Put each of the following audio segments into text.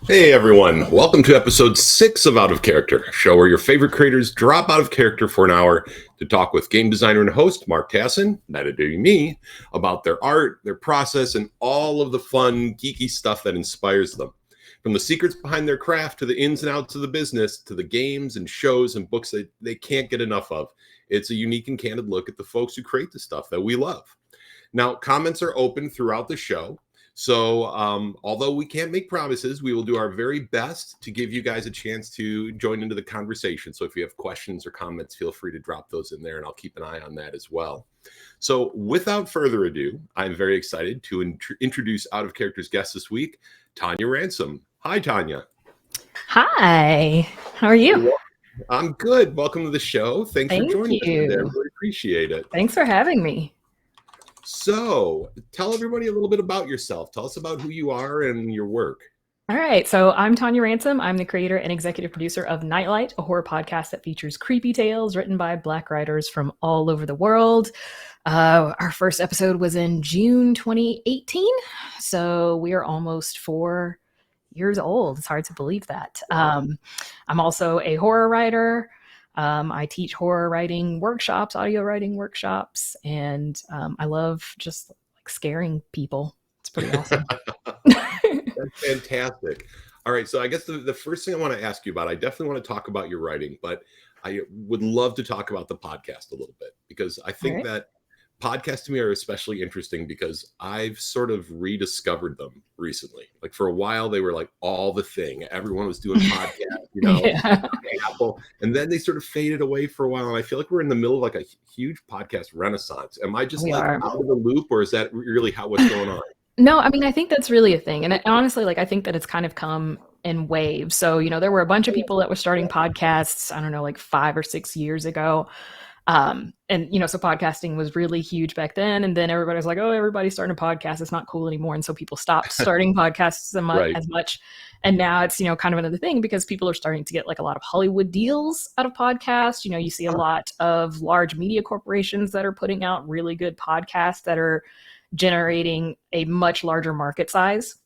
Hey everyone, welcome to episode 6 of Out of Character, a show where your favorite creators drop out of character for an hour to talk with game designer and host Marc Tassin, that would be me, about their art, their process, and all of the fun, geeky stuff that inspires them. From the secrets behind their craft to the ins and outs of the business to the games and shows and books that they can't get enough of. It's a unique and candid look at the folks who create the stuff that we love. Now, comments are open throughout the show. So although we can't make promises, we will do our very best to give you guys a chance to join into the conversation. So if you have questions or comments, feel free to drop those in there and I'll keep an eye on that as well. So without further ado, I'm very excited to introduce Out of Character's guest this week, Tanya Ransom. Hi, Tanya. Hi, how are you? I'm good. Welcome to the show. Thanks for joining us today. I really appreciate it. Thanks for having me. So tell everybody a little bit about yourself. Tell us about who you are and your work. All right. So I'm Tanya Ransom. I'm the creator and executive producer of Nightlight, a horror podcast that features creepy tales written by Black writers from all over the world. Our first episode was in June 2018. So we are almost 4 years old. It's hard to believe that. Wow. I'm also a horror writer. I teach horror writing workshops, audio writing workshops, and I love just like scaring people. It's pretty awesome. That's fantastic. All right. So I guess the first thing I want to ask you about, I definitely want to talk about your writing, but I would love to talk about the podcast a little bit because I think that podcasts to me are especially interesting because I've sort of rediscovered them recently. Like for a while, they were like all the thing. Everyone was doing podcasts, Apple, and then they sort of faded away for a while. And I feel like we're in the middle of like a huge podcast renaissance. Am I just out of the loop, or is that really what's going on? No, I mean, I think that's really a thing. And honestly, like, I think that it's kind of come in waves. So, there were a bunch of people that were starting podcasts, I don't know, like 5 or 6 years ago. And, so podcasting was really huge back then. And then everybody was like, oh, everybody's starting a podcast. It's not cool anymore. And so people stopped starting podcasts as much. And now it's, kind of another thing because people are starting to get like a lot of Hollywood deals out of podcasts. You see a lot of large media corporations that are putting out really good podcasts that are generating a much larger market size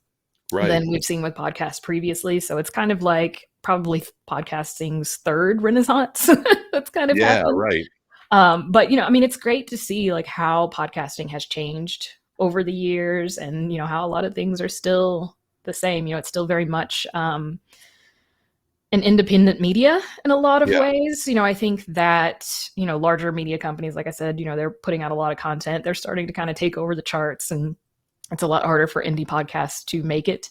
than we've seen with podcasts previously. So it's kind of like probably podcasting's third renaissance. That's kind of happened. Right. But, it's great to see like how podcasting has changed over the years and, how a lot of things are still the same. It's still very much an independent media in a lot of ways. I think that, larger media companies, like I said, they're putting out a lot of content. They're starting to kind of take over the charts, and it's a lot harder for indie podcasts to make it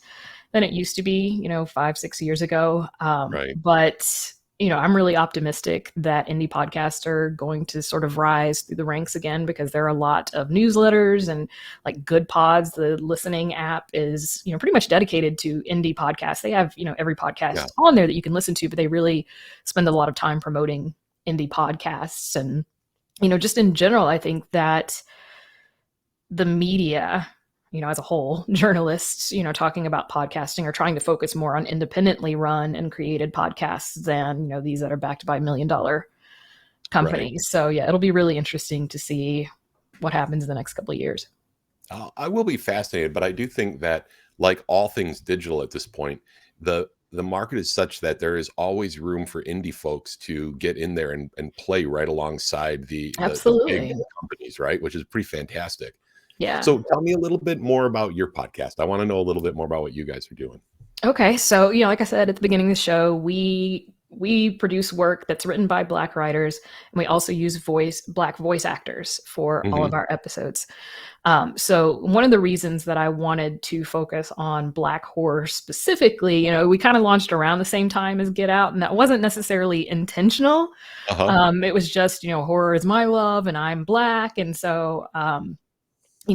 than it used to be, 5, 6 years ago. But I'm really optimistic that indie podcasts are going to sort of rise through the ranks again because there are a lot of newsletters and like Good Pods. The listening app is, pretty much dedicated to indie podcasts. They have, every podcast on there that you can listen to, but they really spend a lot of time promoting indie podcasts. And, just in general, I think that the media, as a whole, journalists, talking about podcasting are trying to focus more on independently run and created podcasts than, these that are backed by $1 million companies. Right. So it'll be really interesting to see what happens in the next couple of years. I will be fascinated, but I do think that like all things digital at this point, the market is such that there is always room for indie folks to get in there and play right alongside the big companies, right? Which is pretty fantastic. Yeah. So tell me a little bit more about your podcast. I want to know a little bit more about what you guys are doing. Okay. So, like I said at the beginning of the show, we produce work that's written by Black writers, and we also use Black voice actors for all of our episodes. So one of the reasons that I wanted to focus on Black horror specifically, we kind of launched around the same time as Get Out, and that wasn't necessarily intentional. It was just, horror is my love and I'm Black. And so,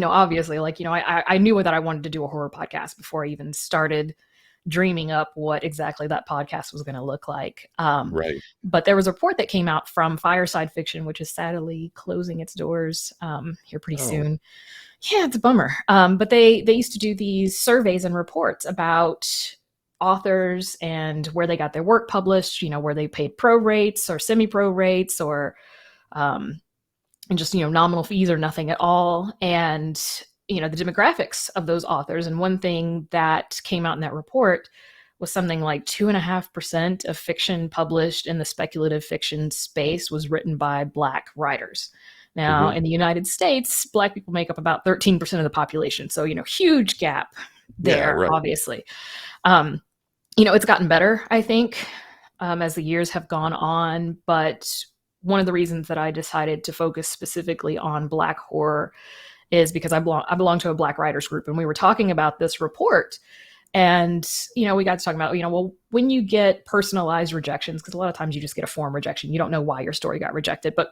obviously, like, I knew that I wanted to do a horror podcast before I even started dreaming up what exactly that podcast was going to look like. But there was a report that came out from Fireside Fiction, which is sadly closing its doors here pretty soon. Yeah, it's a bummer. But they used to do these surveys and reports about authors and where they got their work published, where they paid pro rates or semi-pro rates or and just, nominal fees or nothing at all. And the demographics of those authors. And one thing that came out in that report was something like 2.5% of fiction published in the speculative fiction space was written by Black writers. Now, in the United States, Black people make up about 13% of the population. So, huge gap there, obviously. It's gotten better, I think, as the years have gone on. But one of the reasons that I decided to focus specifically on Black horror is because I belong to a Black writers group, and we were talking about this report. And, we got to talk about, well, when you get personalized rejections, because a lot of times you just get a form rejection, you don't know why your story got rejected. But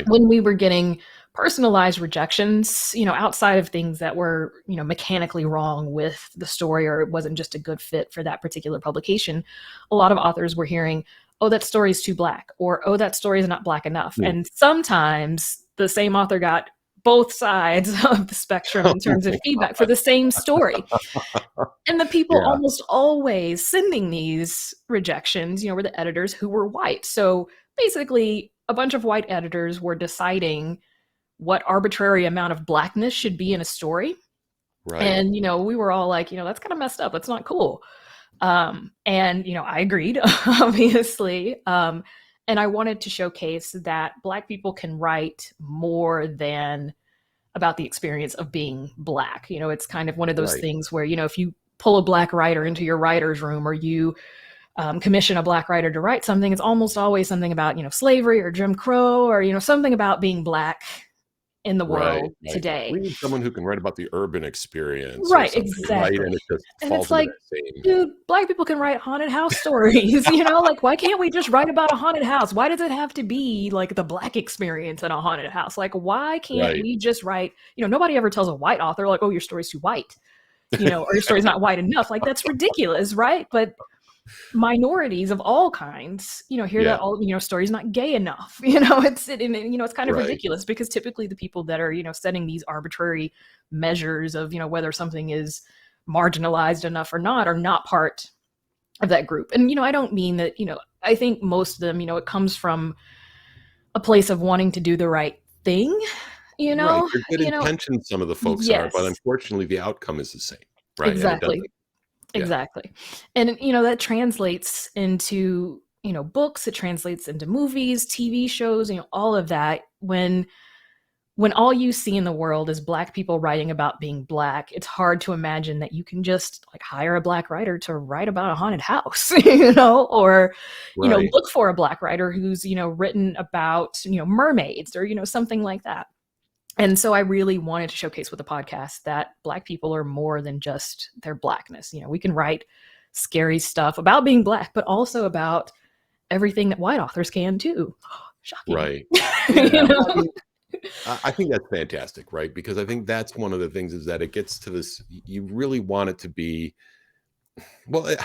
when we were getting personalized rejections, outside of things that were, mechanically wrong with the story, or it wasn't just a good fit for that particular publication, a lot of authors were hearing, oh, that story is too Black, or, oh, that story is not Black enough. And sometimes the same author got both sides of the spectrum in terms of feedback for the same story. And the people almost always sending these rejections, were the editors who were white. So basically, a bunch of white editors were deciding what arbitrary amount of Blackness should be in a story. And, we were all like, that's kind of messed up. That's not cool. And, I agreed, obviously. And I wanted to showcase that Black people can write more than about the experience of being Black. It's kind of one of those things where, if you pull a Black writer into your writer's room, or you commission a Black writer to write something, it's almost always something about, slavery or Jim Crow, or, something about being Black in the world today. We need someone who can write about the urban experience. Exactly. And it's like, dude, Black people can write haunted house stories, like, why can't we just write about a haunted house? Why does it have to be like the Black experience in a haunted house? Like, why can't we just write, nobody ever tells a white author like, oh, your story's too white, or your story's not white enough. Like, that's ridiculous. Right. But minorities of all kinds, hear that all, story's not gay enough, it's kind of ridiculous, because typically the people that are, setting these arbitrary measures of, whether something is marginalized enough or not, are not part of that group. And, I don't mean that, I think most of them, it comes from a place of wanting to do the right thing, They're good intentions, some of the folks are, but unfortunately the outcome is the same. Exactly. Exactly. And, that translates into, books, it translates into movies, TV shows, all of that. When all you see in the world is Black people writing about being Black, it's hard to imagine that you can just like hire a Black writer to write about a haunted house, or, look for a Black writer who's, written about, mermaids, or, something like that. And so I really wanted to showcase with the podcast that Black people are more than just their Blackness. We can write scary stuff about being Black, but also about everything that white authors can too. Shocking. Right. I think that's fantastic, right? Because I think that's one of the things, is that it gets to this, you really want it to be, well,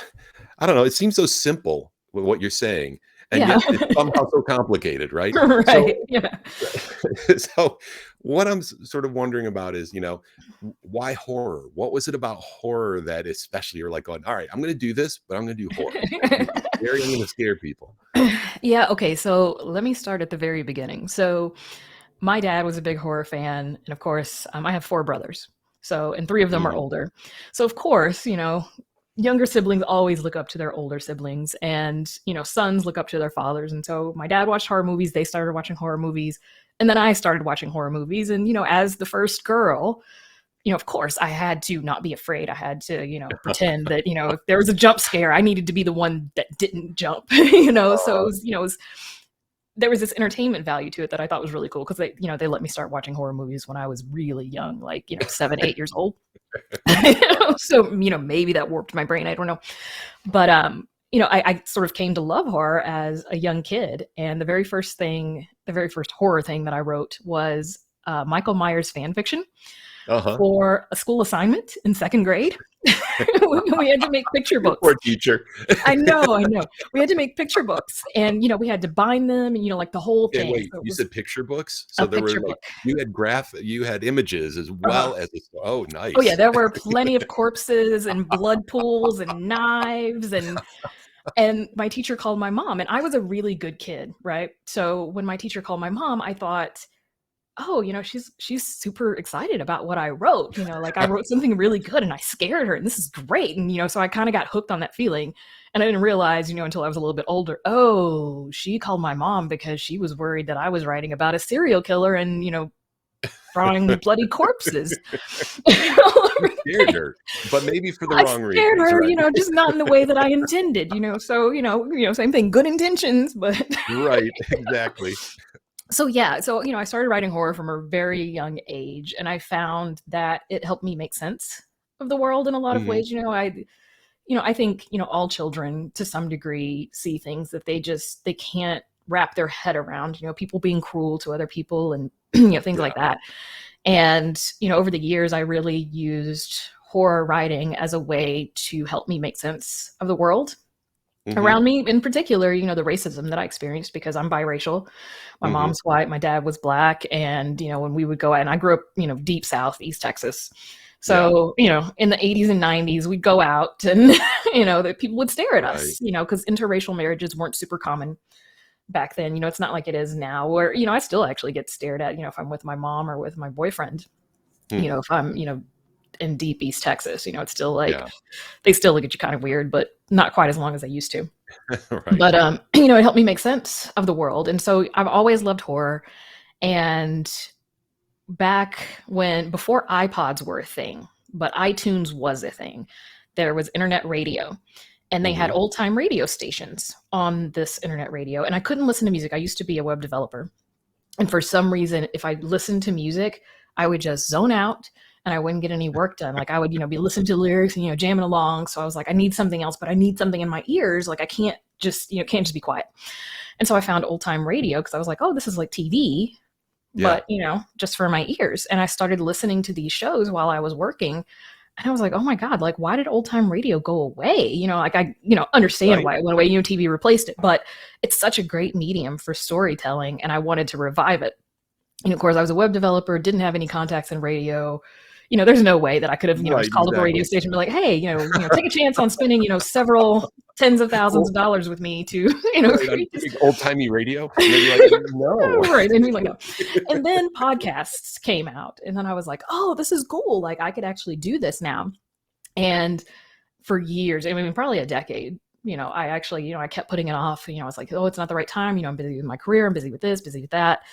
I don't know, it seems so simple with what you're saying, and yet it's somehow so complicated, right? So what I'm sort of wondering about is, why horror? What was it about horror that especially you're like going, all right, I'm going to do this, but I'm going to do horror. I'm going to scare people. Yeah. Okay. So let me start at the very beginning. So my dad was a big horror fan. And of course, I have 4 brothers. And 3 of them are older. So of course, younger siblings always look up to their older siblings, and, sons look up to their fathers. And so my dad watched horror movies. They started watching horror movies. And then I started watching horror movies. And, as the first girl, of course I had to not be afraid. I had to, pretend that, if there was a jump scare, I needed to be the one that didn't jump, so it was, there was this entertainment value to it that I thought was really cool, because they let me start watching horror movies when I was really young, like, 7, 8 years old. So, maybe that warped my brain. I don't know. But, I sort of came to love horror as a young kid. And the very first horror thing that I wrote was Michael Myers fan fiction for a school assignment in 2nd grade. We had to make picture books. Poor teacher. I know. We had to make picture books, and we had to bind them, and like the whole thing. Wait, you said picture books? So there were you had images as well as oh, nice. Oh yeah, there were plenty of corpses and blood pools and knives, and my teacher called my mom, and I was a really good kid, right? So when my teacher called my mom, I thought, oh, she's super excited about what I wrote. Like I wrote something really good and I scared her, and this is great. And so I kind of got hooked on that feeling. And I didn't realize, until I was a little bit older, oh, she called my mom because she was worried that I was writing about a serial killer and, drawing bloody corpses. Scared her, but maybe for the wrong reason. I scared her, right? Just not in the way that I intended, So, same thing, good intentions, but right, exactly. So I started writing horror from a very young age, and I found that it helped me make sense of the world in a lot of ways. I think, all children to some degree see things that they can't wrap their head around, people being cruel to other people and, things like that. And, over the years, I really used horror writing as a way to help me make sense of the world around me, in particular, the racism that I experienced because I'm biracial. My mom's white, my dad was black. And, when we would go out, and I grew up, deep South, East Texas. So, in the 80s and 90s, we'd go out and, that people would stare at us, because interracial marriages weren't super common back then. It's not like it is now where, I still actually get stared at, if I'm with my mom or with my boyfriend, if I'm, in deep East Texas, it's still like, they still look at you kind of weird, but not quite as long as they used to. Right. But, it helped me make sense of the world. And so I've always loved horror. And before iPods were a thing, but iTunes was a thing, there was internet radio. And they had old time radio stations on this internet radio. And I couldn't listen to music. I used to be a web developer. And for some reason, if I listened to music, I would just zone out and I wouldn't get any work done. Like I would, be listening to lyrics and, jamming along. So I was like, I need something else, but I need something in my ears. Like I can't just be quiet. And so I found old time radio because I was like, oh, this is like TV, but just for my ears. And I started listening to these shows while I was working. And I was like, oh my God, like, why did old time radio go away? I understand why it went away. TV replaced it, but it's such a great medium for storytelling. And I wanted to revive it. And of course, I was a web developer, didn't have any contacts in radio. There's no way that I could have, just called up a radio station and be like, hey, take a chance on spending, several tens of thousands of dollars with me to, old timey radio. Like, no. Right. And like, no. And then podcasts came out, and then I was like, oh, this is cool. Like I could actually do this now. And for years, probably a decade, I actually, I kept putting it off. I was like, oh, it's not the right time. I'm busy with my career. I'm busy with this, busy with that.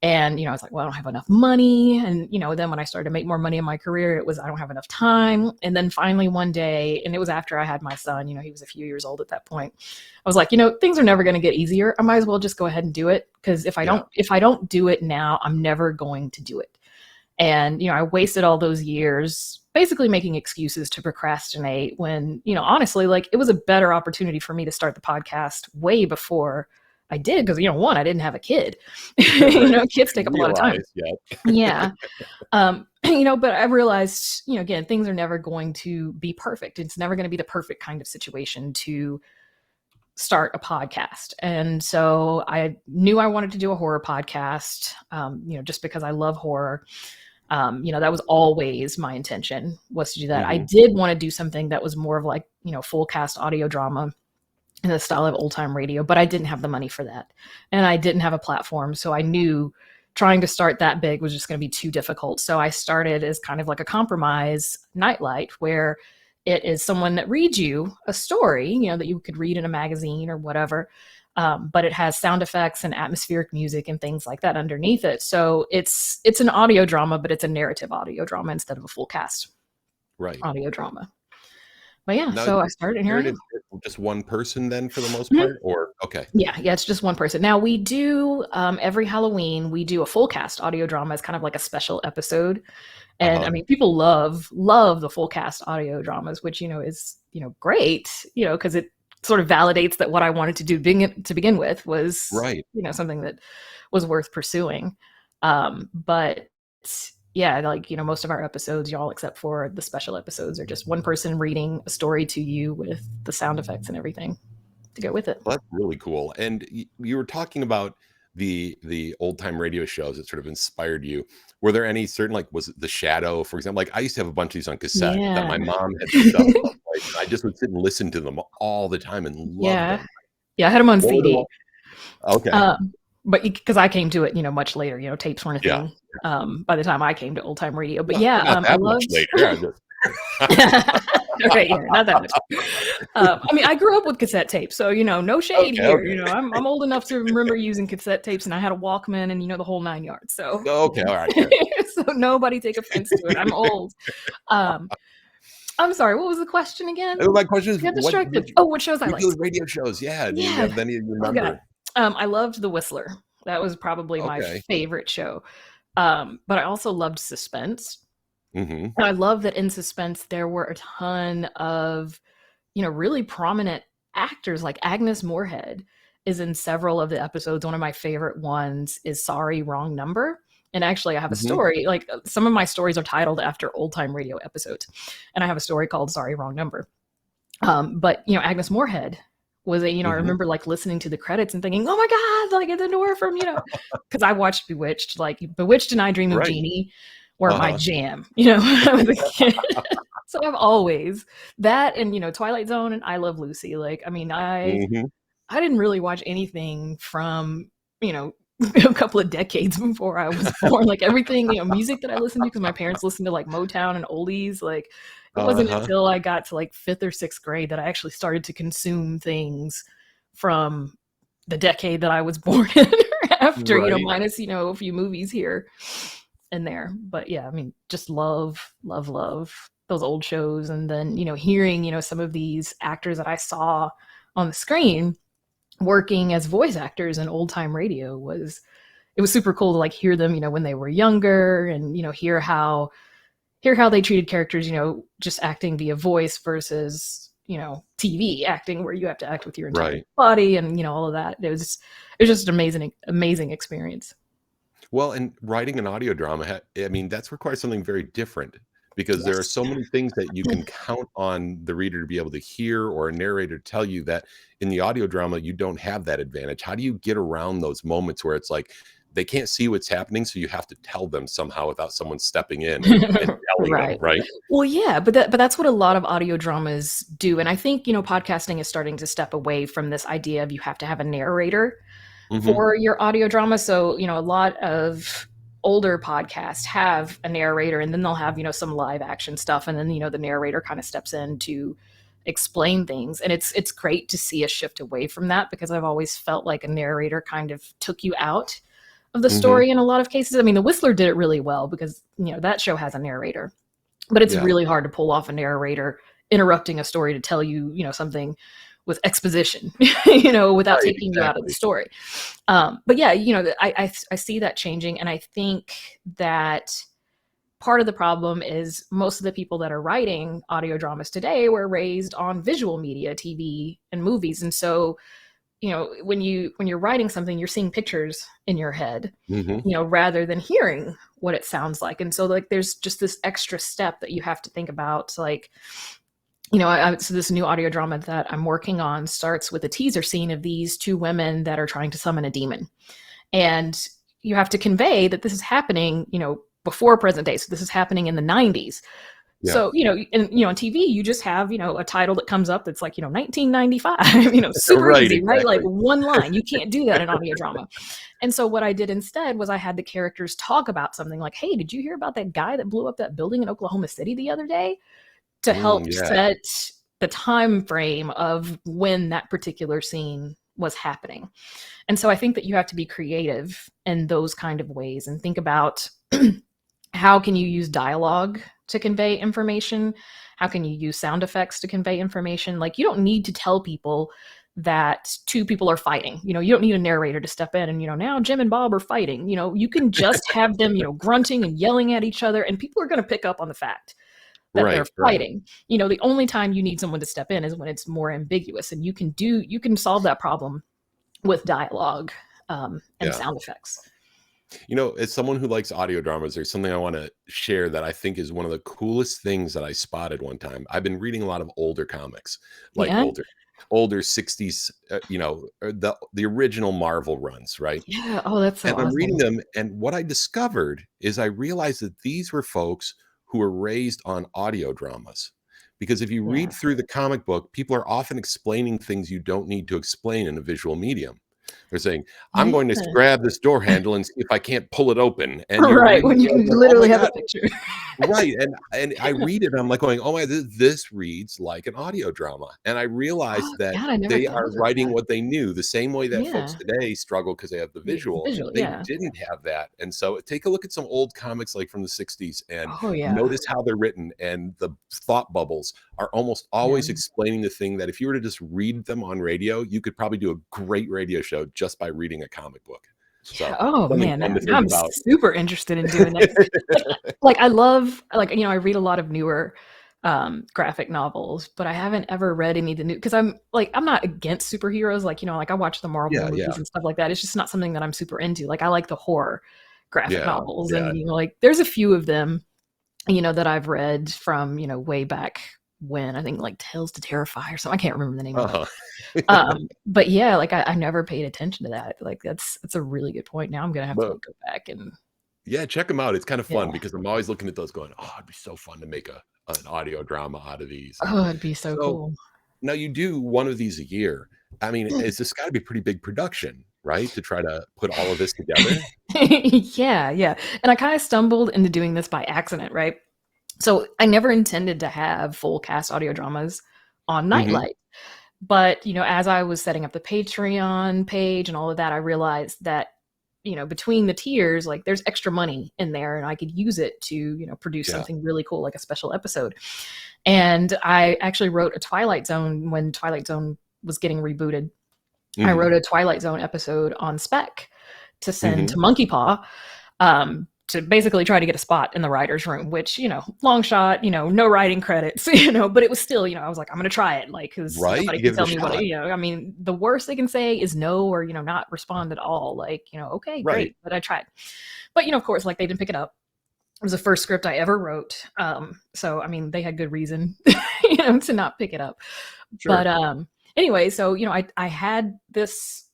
And, I was like, well, I don't have enough money. And, then when I started to make more money in my career, it was, I don't have enough time. And then finally one day, and it was after I had my son, he was a few years old at that point. I was like, things are never going to get easier. I might as well just go ahead and do it. Because if I don't do it now, I'm never going to do it. And, I wasted all those years basically making excuses to procrastinate when, honestly, like it was a better opportunity for me to start the podcast way before I did, because one, I didn't have a kid. Kids take up a lot of time. Yeah. But I realized, again, things are never going to be perfect. It's never going to be the perfect kind of situation to start a podcast. And so I knew I wanted to do a horror podcast, just because I love horror. That was always my intention, was to do that. I did want to do something that was more of like, full cast audio drama in the style of old time radio, but I didn't have the money for that. And I didn't have a platform. So I knew trying to start that big was just going to be too difficult. So I started as kind of like a compromise nightlight, where it is someone that reads you a story, that you could read in a magazine or whatever. But it has sound effects and atmospheric music and things like that underneath it. So it's an audio drama, but it's a narrative audio drama instead of a full cast audio drama. But yeah, now, so I started here. Just one person then for the most part, or okay. Yeah, it's just one person. Now we do every Halloween we do a full cast audio drama as kind of like a special episode. And people love the full cast audio dramas, which is great, because it sort of validates that what I wanted to do to begin with was something that was worth pursuing. But yeah, like, most of our episodes, y'all, except for the special episodes, are just one person reading a story to you with the sound effects and everything to go with it. Well, that's really cool. And you were talking about the old time radio shows that sort of inspired you. Were there any certain, like, was it The Shadow, for example? Like I used to have a bunch of these on cassette that my mom had stuff. Like, I just would sit and listen to them all the time and love them. Yeah, I had them on CD. Okay. but because I came to it, much later, tapes weren't a Yeah. thing by the time I came to old time radio. But Not I that much loved. later. Yeah, just Okay, yeah, not that much. I mean, I grew up with cassette tapes, so no shade here. okay. I'm old enough to remember using cassette tapes, and I had a Walkman, and the whole 9 yards. So Okay, all right. Good. so nobody take offense to it. I'm old. Um, I'm sorry. What was the question again? My question is, You got what distracted. Oh, what shows I liked? those radio shows? Yeah. Do you Yeah. have any you Oh, remember? God. I loved The Whistler. That was probably my Okay. favorite show. But I also loved Suspense. Mm-hmm. And I love that in Suspense there were a ton of, really prominent actors. Like Agnes Moorehead is in several of the episodes. One of my favorite ones is Sorry, Wrong Number. And actually, I have a story. Like some of my stories are titled after old time radio episodes, and I have a story called "Sorry, Wrong Number." But Agnes Moorehead was I remember like listening to the credits and thinking, "Oh my God!" Like the door from because I watched Bewitched. Like Bewitched and I Dream of Right. Jeannie were my jam. When I was a kid. So I've always that and Twilight Zone and I Love Lucy. Like I mean I didn't really watch anything from a couple of decades before I was born. Like everything, music that I listened to, because my parents listened to like Motown and oldies. Like it wasn't until I got to like 5th or 6th grade that I actually started to consume things from the decade that I was born in or after, minus, a few movies here and there. But yeah, I mean, just love those old shows. And then, hearing, some of these actors that I saw on the screen working as voice actors in old time radio it was super cool to like hear them, when they were younger and, hear how they treated characters, just acting via voice versus, TV acting where you have to act with your entire body and, all of that. It was just an amazing experience. Well, and writing an audio drama, I mean, that's requires something very different because there are so many things that you can count on the reader to be able to hear or a narrator tell you that in the audio drama, you don't have that advantage. How do you get around those moments where it's like they can't see what's happening, so you have to tell them somehow without someone stepping in and telling them, right? Well, yeah, but that's what a lot of audio dramas do. And I think, podcasting is starting to step away from this idea of you have to have a narrator for your audio drama. So, a lot of older podcasts have a narrator and then they'll have, some live action stuff. And then, the narrator kind of steps in to explain things. And it's great to see a shift away from that because I've always felt like a narrator kind of took you out of the story in a lot of cases. I mean, The Whistler did it really well because, that show has a narrator, but it's really hard to pull off a narrator interrupting a story to tell you, something with exposition, without taking you out of the story. But yeah, I see that changing. And I think that part of the problem is most of the people that are writing audio dramas today were raised on visual media, TV and movies. And so, when you're writing something, you're seeing pictures in your head, rather than hearing what it sounds like. And so like, there's just this extra step that you have to think about. Like, so this new audio drama that I'm working on starts with a teaser scene of these two women that are trying to summon a demon. And you have to convey that this is happening, before present day. So this is happening in the 90s. Yeah. So, on TV, you just have, a title that comes up that's like, 1995, super easy, right? Like one line. You can't do that in audio drama. And so what I did instead was I had the characters talk about something like, hey, did you hear about that guy that blew up that building in Oklahoma City the other day? To help set the time frame of when that particular scene was happening. And so I think that you have to be creative in those kind of ways and think about how can you use dialogue to convey information? How can you use sound effects to convey information? Like you don't need to tell people that two people are fighting. You don't need a narrator to step in and, now Jim and Bob are fighting. You can just have them, grunting and yelling at each other, and people are going to pick up on the fact that they're fighting. The only time you need someone to step in is when it's more ambiguous, and you can solve that problem with dialogue and sound effects. As someone who likes audio dramas, there's something I want to share that I think is one of the coolest things that I spotted one time. I've been reading a lot of older comics, like older 60s, the original Marvel runs, right? Yeah. Oh, that's so awesome. And I'm reading them, and what I discovered is I realized that these were folks who were raised on audio dramas. Because if you read through the comic book, people are often explaining things you don't need to explain in a visual medium. They're saying, I'm going to Yeah. grab this door handle and see if I can't pull it open. And you're Right, when reading you it, can like, oh my literally have a God. picture. Right. And I read it, and I'm like going, oh my, this reads like an audio drama. And I realized Oh, that God, I never they thought are of writing that. what they knew, the same way that folks Yeah. today struggle because they have the The visual. visual, They yeah. didn't have that. And so take a look at some old comics like from the 60s and Oh, yeah. notice how they're written. And the thought bubbles are almost Yeah. always explaining the thing that if you were to just read them on radio, you could probably do a great radio show just by reading a comic book. Yeah. So Oh, something man, fun to now think I'm about. super interested in doing that 'cause, like, I love like, I read a lot of newer, graphic novels, but I haven't ever read any of the new because I'm not against superheroes, like, like, I watch the Marvel Yeah, movies yeah, and stuff like that. It's just not something that I'm super into. Like, I like the horror graphic yeah, novels yeah. and, like, there's a few of them, that I've read from, way back when, I think, like, Tales to Terrify or something. I can't remember the name of it. Uh-huh. But yeah, like I never paid attention to that. Like that's a really good point. Now I'm gonna have to But like go back and yeah, check them out. It's kind of yeah. fun because I'm always looking at those going, oh, it'd be so fun to make an audio drama out of these. And Oh, it'd be so so cool. now you do one of these a year. I mean, it's just got to be a pretty big production, right? To try to put all of this together. Yeah, yeah. And I kind of stumbled into doing this by accident, right? So I never intended to have full cast audio dramas on Hmm. Nightlight. But, as I was setting up the Patreon page and all of that, I realized that, between the tiers, like there's extra money in there and I could use it to, produce Yeah. something really cool, like a special episode. And I actually wrote a Twilight Zone when Twilight Zone was getting rebooted. I Hmm. wrote a Twilight Zone episode on spec to send Hmm. to Monkey Paw, to basically try to get a spot in the writer's room, which, long shot, no writing credits, but it was still, I was like, I'm going to try it. Like, cause Right? nobody You can give it a tell me what, shot. I mean, the worst they can say is no, or, not respond at all. Like, okay, Right. great. But I tried, but, of course, like they didn't pick it up. It was the first script I ever wrote. So, I mean, they had good reason, to not pick it up. But, Sure. anyway, so, I had this,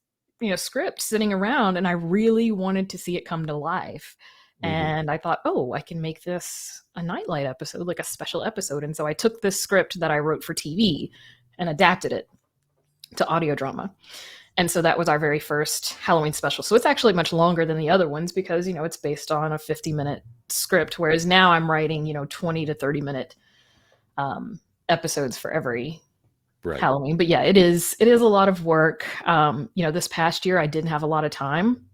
script sitting around and I really wanted to see it come to life. Hmm. And I thought, oh, I can make this a Nightlight episode, like a special episode. And so I took this script that I wrote for TV and adapted it to audio drama. And so that was our very first Halloween special. So it's actually much longer than the other ones because, it's based on a 50-minute script. Whereas now I'm writing, 20 to 30-minute episodes for every Right. Halloween. But yeah, it is a lot of work. This past year I didn't have a lot of time.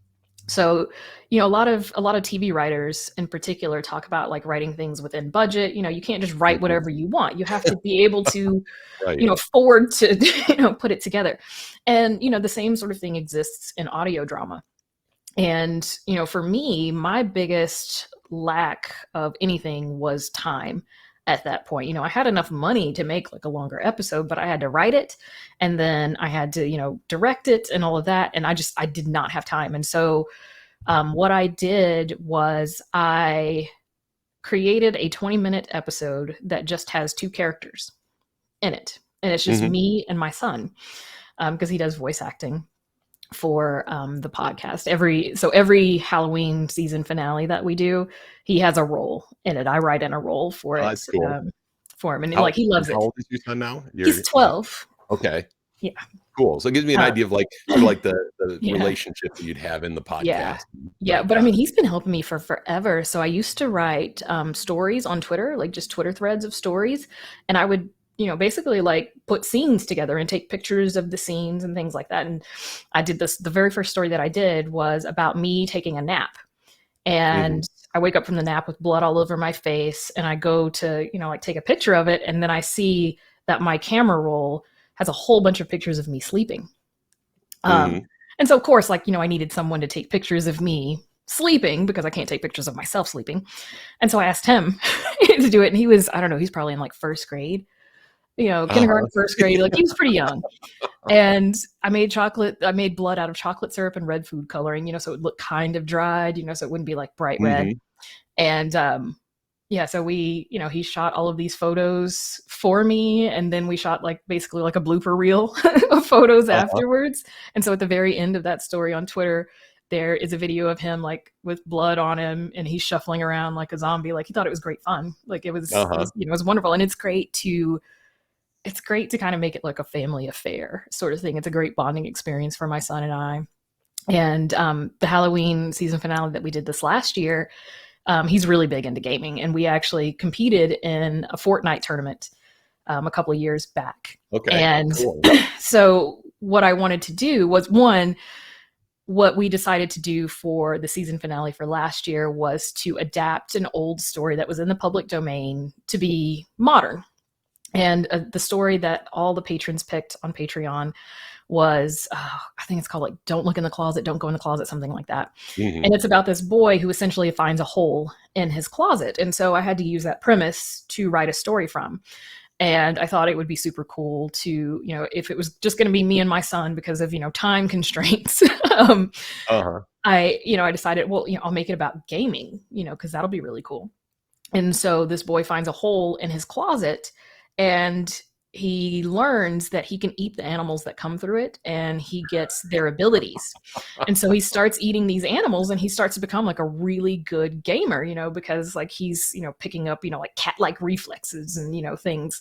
So, a lot of TV writers in particular talk about like writing things within budget. You can't just write Mhm. whatever you want. You have to be able to, Right. afford to, put it together. And, the same sort of thing exists in audio drama. And, for me, my biggest lack of anything was time at that point. I had enough money to make like a longer episode, but I had to write it and then I had to, direct it and all of that. And I did not have time. And so what I did was I created a 20-minute episode that just has two characters in it. And it's just Hmm. me and my son because he does voice acting for the podcast. Every Halloween season finale that we do, he has a role in it. I write in a role for Oh, it that's cool. for him, and How like he loves how it. old is your son now? He's You're 12. okay. Yeah. Cool. So it gives me an Uh, idea of like sort of like the yeah. relationship that you'd have in the Yeah. podcast. Yeah. Right. But I Got mean, it. he's been helping me for forever. So I used to write stories on Twitter, like just Twitter threads of stories. And I would, basically like put scenes together and take pictures of the scenes and things like that. And I did this. The very first story that I did was about me taking a nap. Hmm. And I wake up from the nap with blood all over my face. And I go to, like take a picture of it. And then I see that my camera roll has a whole bunch of pictures of me sleeping. Hmm. And so, of course, like, I needed someone to take pictures of me sleeping because I can't take pictures of myself sleeping. And so I asked him to do it. And he was, I don't know, he's probably in like first grade, Uh-huh. kindergarten, first grade. Like he was pretty young. And I made blood out of chocolate syrup and red food coloring, so it would look kind of dried, so it wouldn't be like bright red. Hmm. And yeah, so he shot all of these photos for me. And then we shot like basically like a blooper reel of photos Uh-huh. afterwards. And so at the very end of that story on Twitter, there is a video of him like with blood on him and he's shuffling around like a zombie. Like he thought it was great fun. Like Uh-huh. it was wonderful. And it's great to kind of make it like a family affair sort of thing. It's a great bonding experience for my son and I. And the Halloween season finale that we did this last year, he's really big into gaming, and we actually competed in a Fortnite tournament a couple of years back. Okay. And Cool. so what I wanted to do was, one, what we decided to do for the season finale for last year was to adapt an old story that was in the public domain to be modern. And the story that all the patrons picked on Patreon was, I think it's called like Don't Look in the Closet, Don't Go in the Closet, something like that. Mhm. And it's about this boy who essentially finds a hole in his closet. And so I had to use that premise to write a story from. And I thought it would be super cool to, you know, if it was just going to be me and my son because of, you know, time constraints, I decided, well, you know, I'll make it about gaming, you know, because that'll be really cool. And so this boy finds a hole in his closet, and he learns that he can eat the animals that come through it, and he gets their abilities. And so he starts eating these animals, and he starts to become like a really good gamer, you know, because like he's, you know, picking up, you know, like cat-like reflexes and, you know, things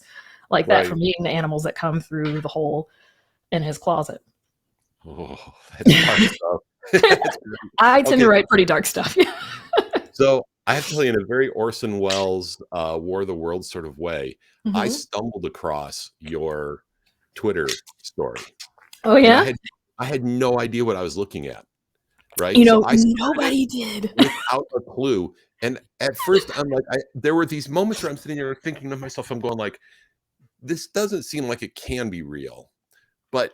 like that from eating the animals that come through the hole in his closet. Oh, that's dark stuff. I tend to write pretty dark stuff. So I have to tell you, in a very Orson Welles War of the Worlds sort of way, I stumbled across your Twitter story. Oh yeah? And I had no idea what I was looking at. Right? You know, so nobody did. Without a clue. And at first I'm like, there were these moments where I'm sitting there thinking to myself, I'm going like, this doesn't seem like it can be real, but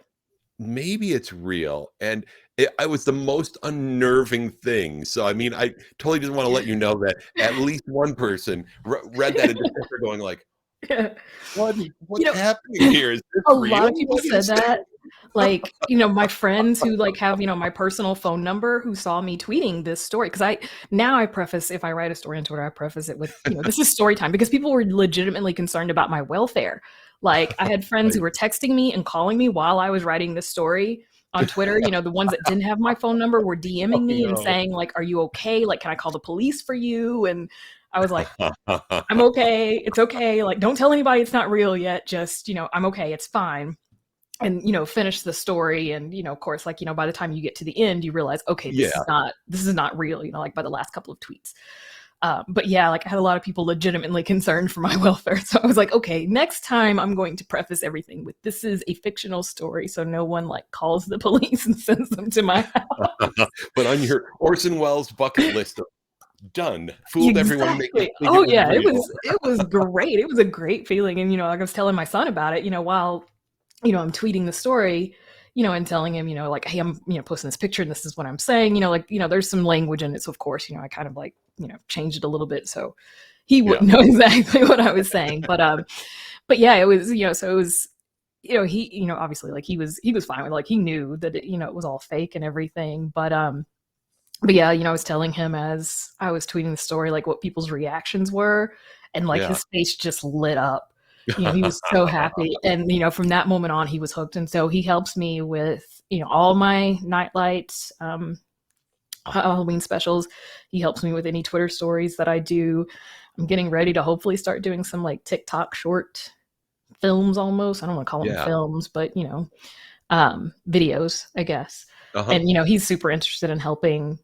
maybe it's real. And it was the most unnerving thing. So, I mean, I totally just want to let you know that at least one person read that and they're going like, what's happening here? Is this a real? lot of people said that. Like, you know, my friends who like have, you know, my personal phone number who saw me tweeting this story. Cause I preface, if I write a story on Twitter, I preface it with, you know, this is story time, because people were legitimately concerned about my welfare. Like I had friends who were texting me and calling me while I was writing this story on Twitter. You know, the ones that didn't have my phone number were DMing me and saying like, are you okay? Like, can I call the police for you? And I was like, I'm okay. It's okay. Like, don't tell anybody it's not real yet. Just, you know, I'm okay. It's fine. And, you know, finish the story. And, you know, of course, like, you know, by the time you get to the end, you realize, okay, this is not real, you know, like by the last couple of tweets. But yeah, like I had a lot of people legitimately concerned for my welfare. So I was like, okay, next time I'm going to preface everything with, this is a fictional story. So no one like calls the police and sends them to my house. But on your Orson Welles bucket list of done, fooled everyone. Oh yeah, it was great. It was a great feeling. And, you know, like I was telling my son about it, you know, while, you know, I'm tweeting the story, you know, and telling him, you know, like, hey, I'm, you know, posting this picture and this is what I'm saying, you know, like, you know, there's some language in it. So of course, you know, I kind of like, you know, changed it a little bit so he wouldn't know exactly what I was saying. But yeah, it was, you know, so it was, you know, he, you know, obviously like he was fine with, like, he knew that it, you know, it was all fake and everything. But yeah, you know, I was telling him as I was tweeting the story, like what people's reactions were, and like his face just lit up. You know, he was so happy. And, you know, from that moment on, he was hooked. And so he helps me with, you know, all my Nightlight Halloween specials. He helps me with any Twitter stories that I do. I'm getting ready to hopefully start doing some like TikTok short films almost. I don't want to call them films, but, you know, videos, I guess. And, you know, he's super interested in helping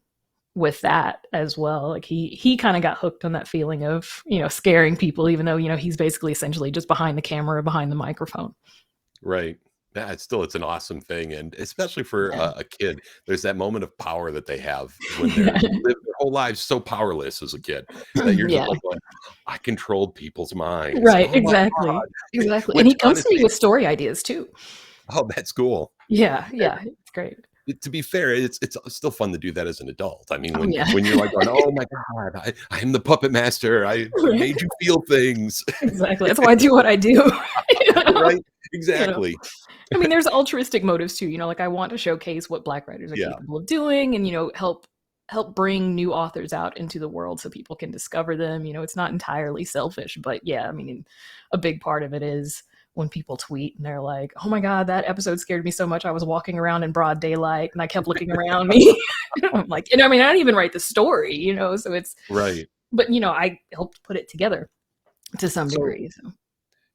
with that as well. Like he kind of got hooked on that feeling of, you know, scaring people, even though, you know, he's basically essentially just behind the camera, behind the microphone. Right. Yeah, it's an awesome thing. And especially for a kid, there's that moment of power that they have when they live their whole lives so powerless as a kid that you're just like, I controlled people's minds. Right. Oh, exactly. Exactly. And he comes to me with story ideas too. Oh, that's cool. Yeah. Yeah. It's great. To be fair, it's still fun to do that as an adult. I mean, when you're like going, oh my God, I'm the puppet master. I made you feel things. Exactly. That's why I do what I do. You know? Right. Exactly. You know? I mean, there's altruistic motives too. You know, like I want to showcase what Black writers are capable of doing, and, you know, help bring new authors out into the world so people can discover them. You know, it's not entirely selfish, but yeah, I mean, a big part of it is when people tweet and they're like, oh my God, that episode scared me so much. I was walking around in broad daylight and I kept looking around me. I'm like, and I mean, I didn't even write the story, you know, so it's right. But, you know, I helped put it together to some degree. So.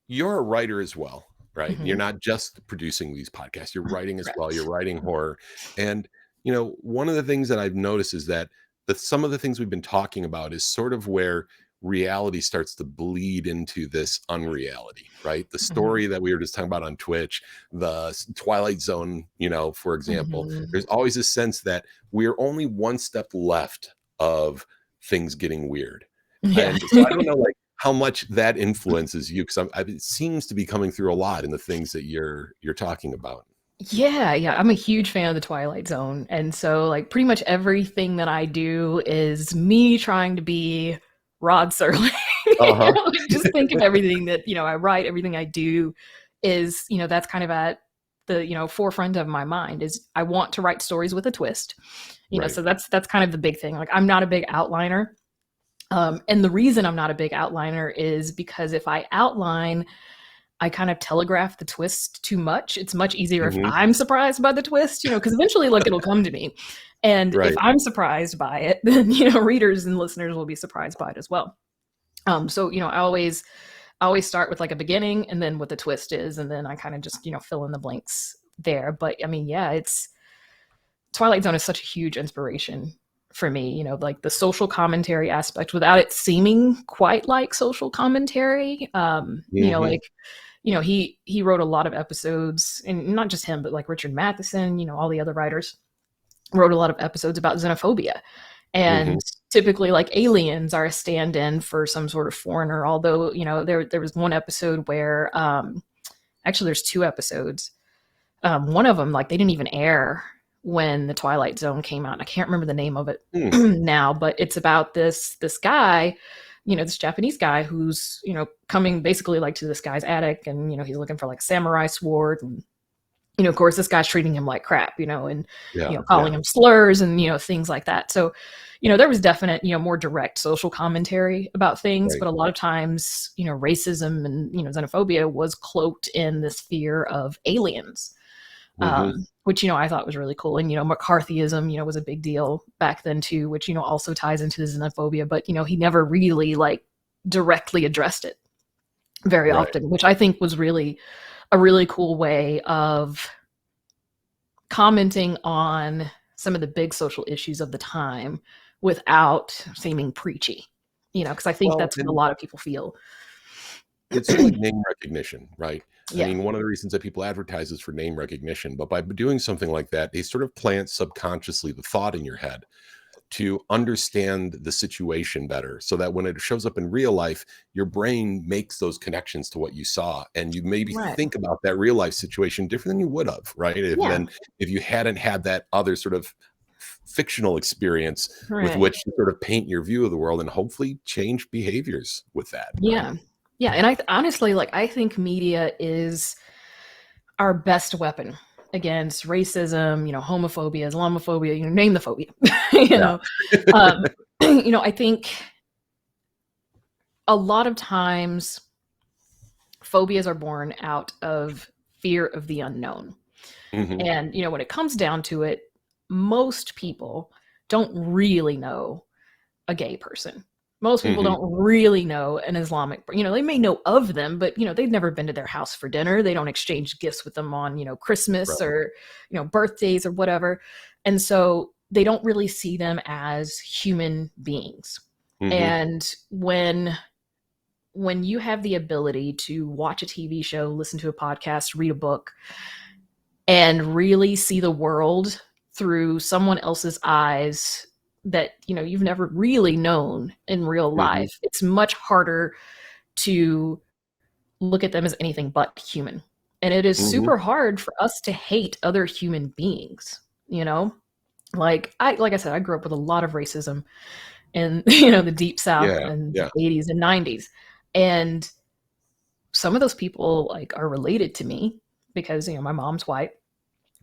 You're a writer as well, right? You're not just producing these podcasts, you're writing as well. You're writing horror. And one of the things that I've noticed is that some of the things we've been talking about is sort of where reality starts to bleed into this unreality, right? The story that we were just talking about on Twitch, the Twilight Zone, for example, there's always a sense that we're only one step left of things getting weird. Yeah. And so I don't know how much that influences you, because it seems to be coming through a lot in the things that you're talking about. Yeah, I'm a huge fan of the Twilight Zone. And so pretty much everything that I do is me trying to be Rod Serling. Just think of everything that, I write, everything I do is, that's kind of at the, forefront of my mind is I want to write stories with a twist. So that's kind of the big thing. I'm not a big outliner. And the reason I'm not a big outliner is because if I outline, I kind of telegraph the twist too much. It's much easier if I'm surprised by the twist, because eventually it'll come to me. And if I'm surprised by it, then, readers and listeners will be surprised by it as well. So, I always start with a beginning and then what the twist is. And then I kind of just, fill in the blanks there. But it's Twilight Zone is such a huge inspiration for me, the social commentary aspect without it seeming quite like social commentary. He wrote a lot of episodes, and not just him, but Richard Matheson, all the other writers wrote a lot of episodes about xenophobia. And typically aliens are a stand-in for some sort of foreigner. Although, there was one episode where, actually there's two episodes. One of them, they didn't even air when the Twilight Zone came out. And I can't remember the name of it now, but it's about this guy, this Japanese guy who's, coming basically to this guy's attic, and, he's looking for a samurai sword. And, of course, this guy's treating him like crap, and, calling him slurs and, things like that. So, there was definite, more direct social commentary about things, but a lot of times, racism and, xenophobia was cloaked in this fear of aliens. Which, I thought was really cool. And, McCarthyism, was a big deal back then too, which, also ties into the xenophobia, but, he never really directly addressed it very often, which I think was really a really cool way of commenting on some of the big social issues of the time without seeming preachy, because I think that's what a lot of people feel. It's sort of name recognition, right? I mean, one of the reasons that people advertise is for name recognition, but by doing something like that, they sort of plant subconsciously the thought in your head to understand the situation better, so that when it shows up in real life, your brain makes those connections to what you saw, and you maybe think about that real life situation different than you would have, right? If you hadn't had that other sort of fictional experience with which to sort of paint your view of the world and hopefully change behaviors with that. Yeah, and I honestly, I think media is our best weapon against racism, homophobia, Islamophobia, name the phobia. I think a lot of times phobias are born out of fear of the unknown. And, when it comes down to it, most people don't really know a gay person. Most people don't really know an Islamic, they may know of them, but, they've never been to their house for dinner. They don't exchange gifts with them on, Christmas or, birthdays or whatever. And so they don't really see them as human beings. And when you have the ability to watch a TV show, listen to a podcast, read a book, and really see the world through someone else's eyes that, you've never really known in real life, it's much harder to look at them as anything but human. And it is super hard for us to hate other human beings, like I said, I grew up with a lot of racism in, the deep South and the 80s and 90s. And some of those people are related to me because, my mom's white.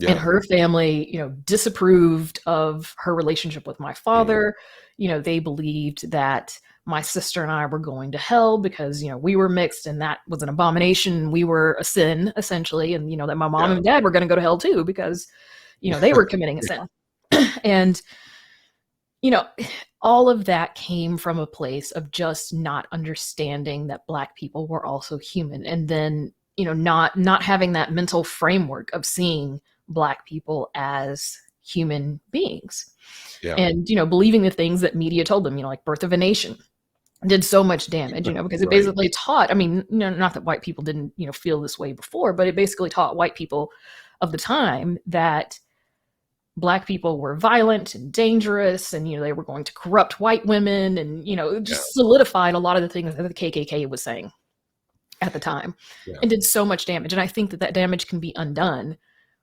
And her family, disapproved of her relationship with my father. They believed that my sister and I were going to hell because, we were mixed and that was an abomination. We were a sin, essentially. And, that my mom and dad were going to go to hell too because, they were committing a sin. And, all of that came from a place of just not understanding that Black people were also human. And then, not having that mental framework of seeing Black people as human beings. Yeah. And, believing the things that media told them, like Birth of a Nation did so much damage, because it basically taught, not that white people didn't, feel this way before, but it basically taught white people of the time that Black people were violent and dangerous, and, they were going to corrupt white women, and, just solidified a lot of the things that the KKK was saying at the time, and did so much damage. And I think that damage can be undone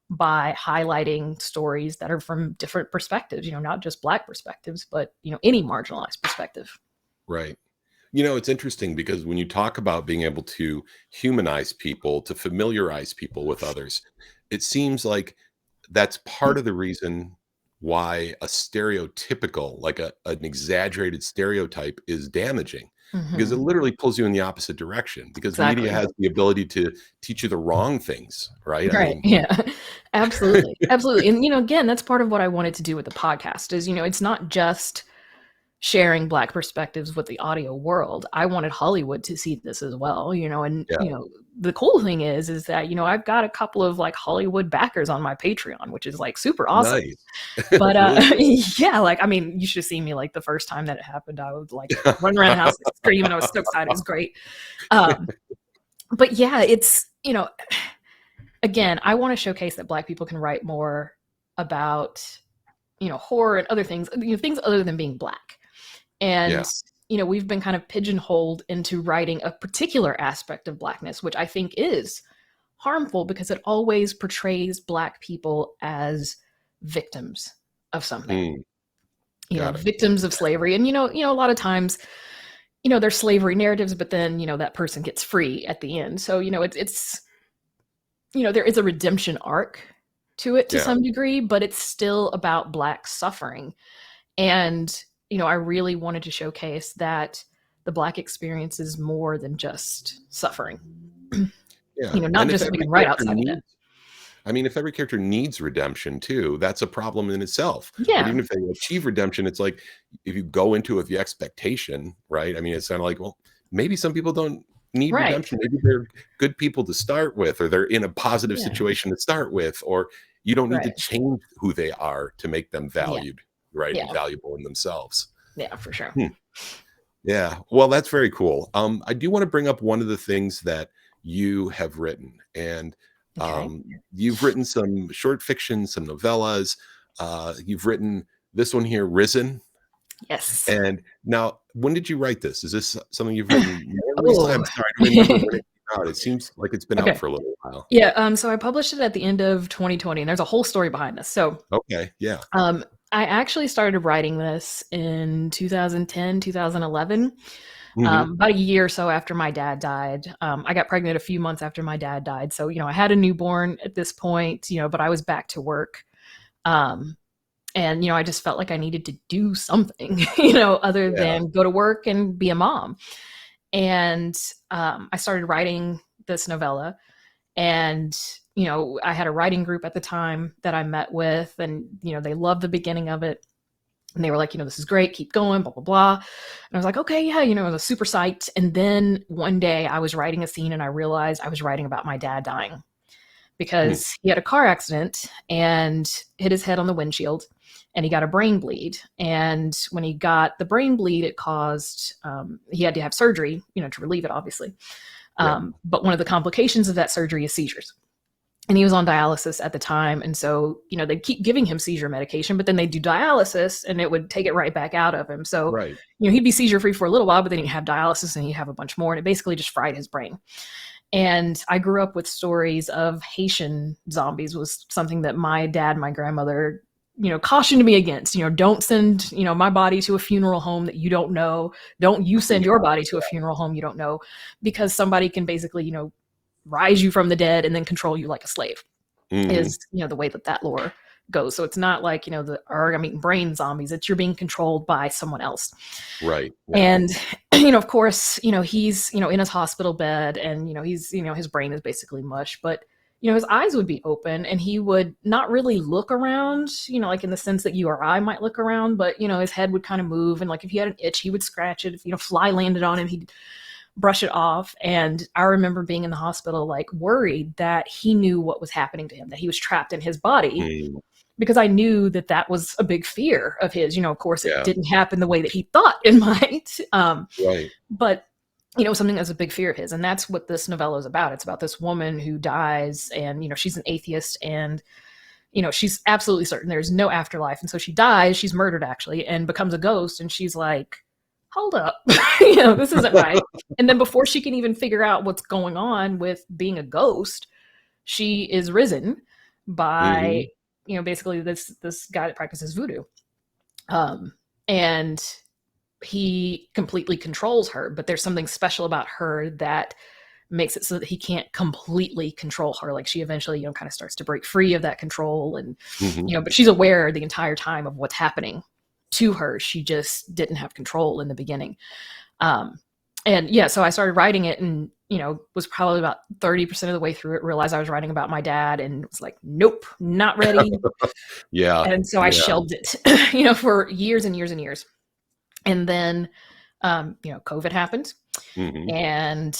by highlighting stories that are from different perspectives, not just Black perspectives, but, any marginalized perspective. Right. It's interesting because when you talk about being able to humanize people, to familiarize people with others, it seems like that's part of the reason why a stereotypical, like an exaggerated stereotype, is damaging. Because it literally pulls you in the opposite direction, because media has the ability to teach you the wrong things, right? Yeah, absolutely. Absolutely. And, again, that's part of what I wanted to do with the podcast is, it's not just sharing Black perspectives with the audio world. I wanted Hollywood to see this as well, and, the cool thing is that, I've got a couple of like Hollywood backers on my Patreon, which is like super awesome. Nice. But you should have seen me like the first time that it happened. I was like running around the house screaming. I was so excited. It was great. But yeah, it's, again, I want to showcase that Black people can write more about, horror and other things, things other than being Black. And, we've been kind of pigeonholed into writing a particular aspect of Blackness, which I think is harmful because it always portrays Black people as victims of something, victims of slavery. And, a lot of times, there's slavery narratives, but then, that person gets free at the end. So, it's there is a redemption arc to it to some degree, but it's still about Black suffering. And, I really wanted to showcase that the Black experience is more than just suffering. Not just so we can write outside of it. If every character needs redemption too, that's a problem in itself. Yeah. But even if they achieve redemption, it's like if you go into it with the expectation, right? It's kind of like, well, maybe some people don't need redemption. Maybe they're good people to start with, or they're in a positive situation to start with, or you don't need to change who they are to make them valued, and valuable in themselves. Yeah, for sure. Yeah. Well, that's very cool. I do want to bring up one of the things that you have written, and you've written some short fiction, some novellas. You've written this one here, Risen. Yes. And now, when did you write this? Is this something you've written more recently? I'm sorry, I don't remember when it came out. It seems like it's been out for a little while. Yeah. So I published it at the end of 2020, and there's a whole story behind this. So I actually started writing this in 2010, 2011. About a year or so after my dad died. I got pregnant a few months after my dad died. So, I had a newborn at this point, but I was back to work. And, I just felt like I needed to do something, other than go to work and be a mom. And I started writing this novella. And, I had a writing group at the time that I met with, and, they loved the beginning of it. And they were like, this is great, keep going, blah, blah, blah. And I was like, okay, yeah, I was super psyched. And then one day I was writing a scene and I realized I was writing about my dad dying because he had a car accident and hit his head on the windshield and he got a brain bleed. And when he got the brain bleed, it caused, he had to have surgery, to relieve it, obviously. But one of the complications of that surgery is seizures. And he was on dialysis at the time. And so, they'd keep giving him seizure medication, but then they'd do dialysis and it would take it right back out of him. So, he'd be seizure free for a little while, but then he'd have dialysis and he'd have a bunch more. And it basically just fried his brain. And I grew up with stories of Haitian zombies was something that my dad, my grandmother, cautioned me against. Don't send, my body to a funeral home that you don't know. Don't you send your body to a funeral home you don't know, because somebody can basically, rise you from the dead and then control you like a slave is, the way that lore goes. So it's not like, brain zombies. It's you're being controlled by someone else. Right. Yeah. And, of course, he's, in his hospital bed and, he's, his brain is basically mush, but, his eyes would be open and he would not really look around, like in the sense that you or I might look around, but, his head would kind of move. And like, if he had an itch, he would scratch it. If, fly landed on him, he'd brush it off. And I remember being in the hospital, like worried that he knew what was happening to him, that he was trapped in his body because I knew that that was a big fear of his. Of course, it Yeah. didn't happen the way that he thought it might. Right. But something that's a big fear of his, and that's what this novella is about. It's about this woman who dies, and she's an atheist, and she's absolutely certain there's no afterlife, and so she dies. She's murdered actually, and becomes a ghost, and she's like, hold up, this isn't right. And then before she can even figure out what's going on with being a ghost, she is risen by basically this guy that practices voodoo, and he completely controls her. But there's something special about her that makes it so that he can't completely control her. Like, she eventually kind of starts to break free of that control, and but she's aware the entire time of what's happening to her. She just didn't have control in the beginning. So I started writing it, and was probably about 30% of the way through it, realized I was writing about my dad, and was like, nope, not ready. And so I shelved it for years and years and years. And then COVID happened, and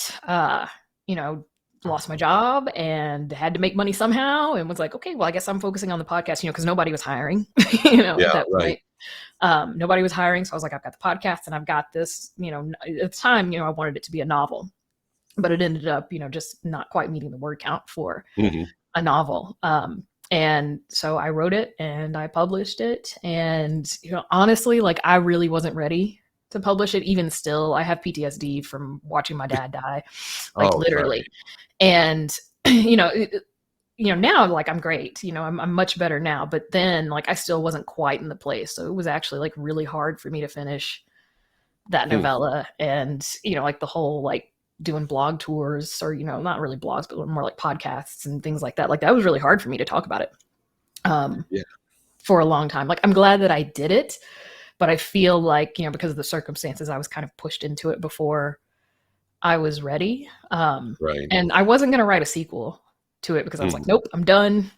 lost my job and had to make money somehow, and was like, okay, well, I guess I'm focusing on the podcast, because nobody was hiring, at that point. Nobody was hiring. So I was like, I've got the podcast, and I've got this, at the time, I wanted it to be a novel, but it ended up, just not quite meeting the word count for a novel. And so I wrote it and I published it. And, honestly, like, I really wasn't ready to publish it. Even still, I have PTSD from watching my dad die, like, literally. And, now, like, I'm great, I'm much better now, but then, like, I still wasn't quite in the place. So it was actually, like, really hard for me to finish that novella. And, like, the whole, like, doing blog tours, or, not really blogs, but more like podcasts and things like that. Like, that was really hard for me to talk about it for a long time. Like, I'm glad that I did it, but I feel like, because of the circumstances, I was kind of pushed into it before I was ready. And I wasn't going to write a sequel to it, because I was like, nope, I'm done.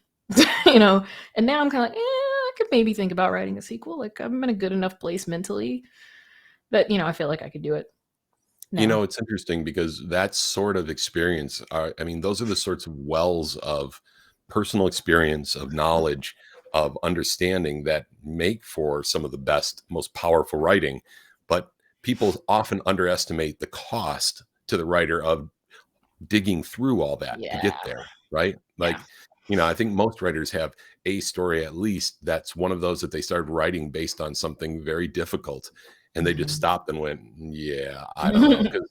And now I'm kind of like, I could maybe think about writing a sequel. Like, I'm in a good enough place mentally that, I feel like I could do it now. It's interesting, because that sort of experience, those are the sorts of wells of personal experience, of knowledge, of understanding that make for some of the best, most powerful writing. But people often underestimate the cost to the writer of digging through all that to get there, right? Like, I think most writers have a story, at least, that's one of those that they started writing based on something very difficult, and they just stopped and went, I don't know. Because,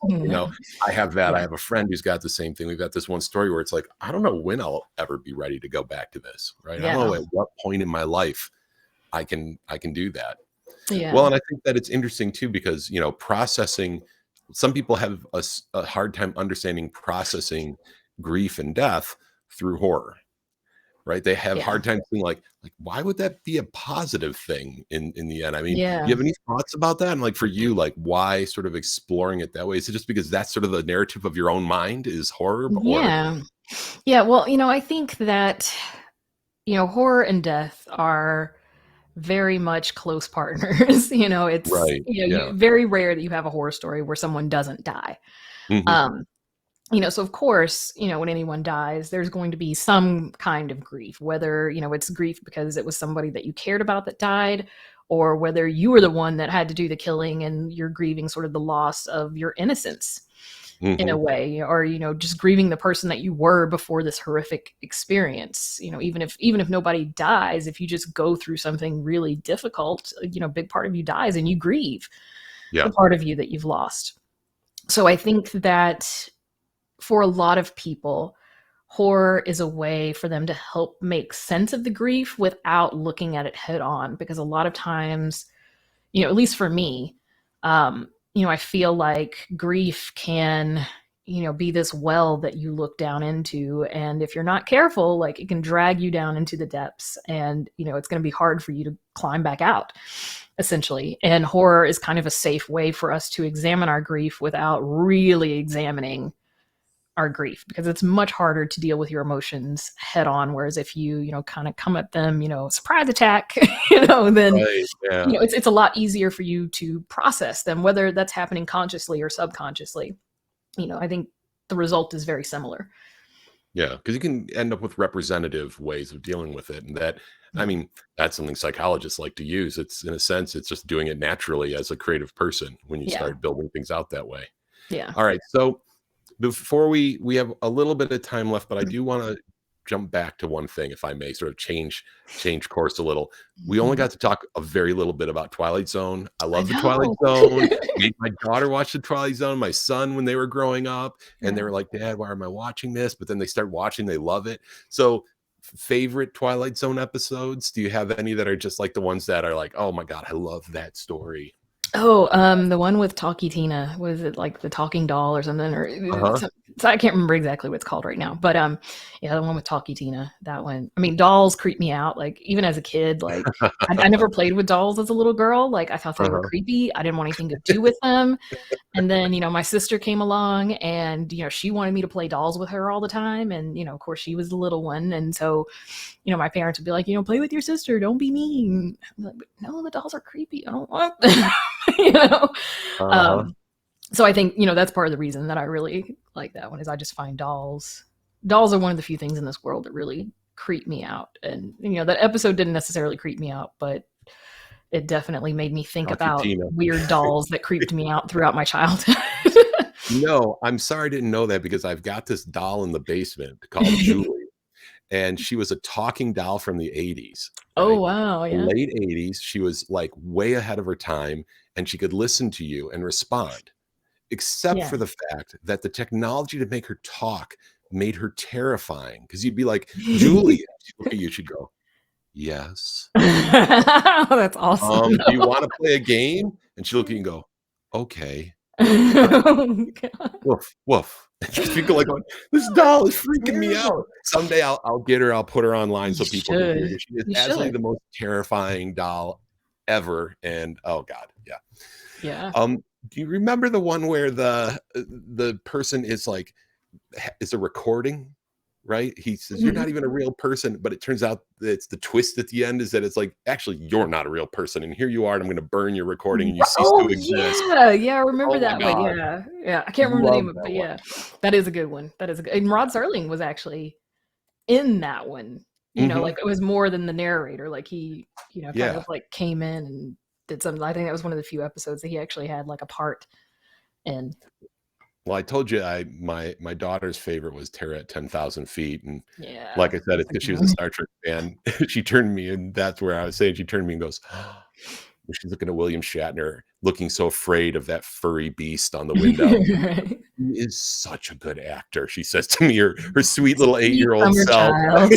I have that. I have a friend who's got the same thing. We've got this one story where it's like, I don't know when I'll ever be ready to go back to this, right? I don't know at what point in my life I can do that. Well, and I think that it's interesting too, because, processing, some people have a hard time understanding processing grief and death through horror, right? They have hard time seeing like, why would that be a positive thing in the end? Do you have any thoughts about that? And, like, for you, like, why sort of exploring it that way? Is it just because that's sort of the narrative of your own mind is horror? Yeah. Well, I think that, horror and death are very much close partners. It's very rare that you have a horror story where someone doesn't die. So of course, when anyone dies, there's going to be some kind of grief, whether, it's grief because it was somebody that you cared about that died, or whether you were the one that had to do the killing and you're grieving sort of the loss of your innocence in a way, or, just grieving the person that you were before this horrific experience. Even if nobody dies, if you just go through something really difficult, a big part of you dies and you grieve the part of you that you've lost. So I think that for a lot of people, horror is a way for them to help make sense of the grief without looking at it head on. Because a lot of times, at least for me, I feel like grief can, be this well that you look down into. And if you're not careful, like, it can drag you down into the depths, and, it's going to be hard for you to climb back out, essentially. And horror is kind of a safe way for us to examine our grief without really examining our grief, because it's much harder to deal with your emotions head on. Whereas if you, kind of come at them, surprise attack, then, it's a lot easier for you to process them, whether that's happening consciously or subconsciously. I think the result is very similar. Yeah, because you can end up with representative ways of dealing with it, and that, I Yeah. mean, that's something psychologists like to use. It's, in a sense, it's just doing it naturally as a creative person when you Yeah. start building things out that way. Yeah. All right, so before we have a little bit of time left, but I do want to jump back to one thing, if I may, sort of change course a little. We only Mhm. got to talk a very little bit about Twilight Zone. I I love the Twilight know. Zone. Made my daughter watch the Twilight Zone, my son when they were growing up, and they Yeah. were like, "Dad, why am I watching this?" But then they start watching, they love it. So, favorite Twilight Zone episodes? Do you have any that are just like the ones that are like, "Oh my God, I love that story"? Oh, the one with Talkie Tina. Was it like the talking doll or something? Or Uh-huh. so I can't remember exactly what it's called right now. But yeah, the one with Talkie Tina. That one. I mean, dolls creep me out. Like even as a kid, like I never played with dolls as a little girl. Like I thought they were Uh-huh. creepy. I didn't want anything to do with them. And then, my sister came along and, she wanted me to play dolls with her all the time. And, of course, she was the little one. And so, my parents would be like, play with your sister. Don't be mean. I'm like, no, the dolls are creepy. I don't want them. you know? Uh-huh. Um, so I think, that's part of the reason that I really like that one is I just find dolls are one of the few things in this world that really creep me out. And, that episode didn't necessarily creep me out, but it definitely made me think Talkie about Tina. weird dolls that creeped me out throughout my childhood. No, I'm sorry I didn't know that because I've got this doll in the basement called Julie, and she was a talking doll from the '80s, Oh, right? wow, The yeah. late '80s, she was, like, way ahead of her time, and she could listen to you and respond, except Yeah. for the fact that the technology to make her talk made her terrifying. Because 'cause you'd be like, "Julie," and she'd look at you, she'd go, "Yes." That's awesome. "Do you wanna play a game?" And she'd look at you and go, "Okay." Oh, God. Woof, woof. Just people like going, "This doll is freaking me out." No. Someday I'll get her, I'll put her online You so people can hear should. her. She is You absolutely should. the most terrifying doll ever, and oh god, yeah. Yeah. Do you remember the one where the person is like is a recording, right? He says, "You're Mhm. not even a real person," but it turns out that it's the twist at the end is that it's like, "Actually, you're not a real person, and here you are, and I'm gonna burn your recording, and you cease to Oh, exist." yeah. Yeah, I remember Oh my that one. god. Yeah. Yeah. I can't remember the Love name of it, that but one. yeah. That is a good one. That is a good and Rod Serling was actually in that one. Mhm. Like, it was more than the narrator, like, he, kind Yeah. of, like, came in and did something. I think that was one of the few episodes that he actually had, like, a part in. Well, I told you my daughter's favorite was Terra at 10,000 feet, and Yeah. like I said, it's That's a because good she was a one. Star Trek fan. She turned to me, and that's where I was saying she turned to me and goes, she's looking at William Shatner, looking so afraid of that furry beast on the window. Right. "He is such a good actor," she says to me, her sweet little Sweet eight-year-old summer self. child.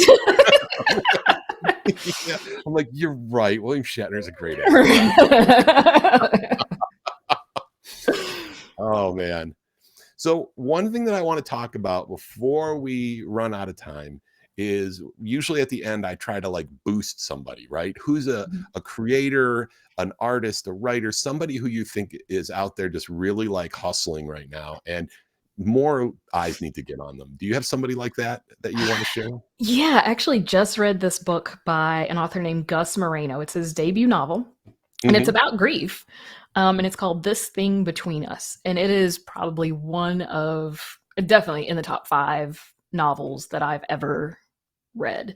Yeah. I'm like, "You're right, William Shatner is a great actor." Oh, man. So one thing that I want to talk about before we run out of time is usually at the end I try to like boost somebody, right? Who's a creator, an artist, a writer, somebody who you think is out there just really like hustling right now and more eyes need to get on them. Do you have somebody like that you want to share? Yeah, I actually just read this book by an author named Gus Moreno. It's his debut novel, and it's Mhm. about grief. And it's called This Thing Between Us. And it is probably one of, definitely in the top 5 novels that I've ever read.